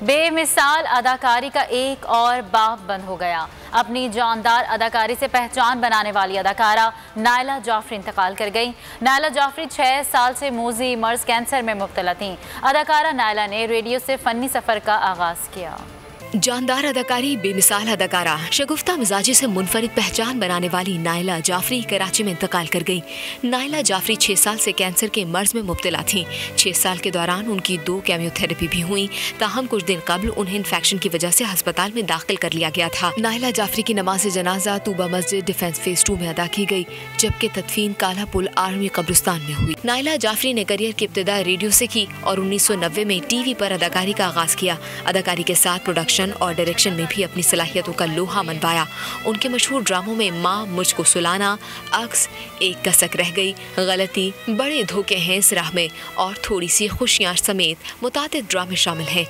बेमिसाल अदाकारी का एक और बाब बंद हो गया। अपनी जानदार अदाकारी से पहचान बनाने वाली अदाकारा नायला जाफरी इंतकाल कर गई। नायला जाफरी 6 साल से मूजी मर्ज कैंसर में मुब्तला थीं। अदाकारा नायला ने रेडियो से फनी सफ़र का आगाज़ किया। जानदार अदाकारी, बेमिसाल अदाकारा, शगुफ्ता मिजाजी से मुनफरिद पहचान बनाने वाली नायला जाफरी कराची में इंतकाल कर गई। नायला जाफरी 6 साल से कैंसर के मर्ज में मुब्तला थीं। 6 साल के दौरान उनकी 2 केमियोथेरेपी भी हुई। ताहम कुछ दिन कबल उन्हें इन्फेक्शन की वजह से अस्पताल में दाखिल कर लिया गया था। नायला जाफरी की नमाज जनाजा तूबा मस्जिद डिफेंस फेज 2 में अदा की गई, जबकि तदफीन काला पुल आर्मी कब्रिस्तान में हुई। नायला जाफरी ने करियर की इब्तिदा रेडियो से की और 1990 में टीवी पर अदाकारी का आगाज किया। अदाकारी के साथ प्रोडक्शन और डायरेक्शन में भी अपनी सलाहियतों का लोहा मनवाया। उनके मशहूर ड्रामों में माँ मुझको सुलाना, अक्स, एक कसक रह गई, गलती, बड़े धोखे हैं इस राह में और थोड़ी सी खुशियां समेत मुतादिद ड्रामे शामिल हैं।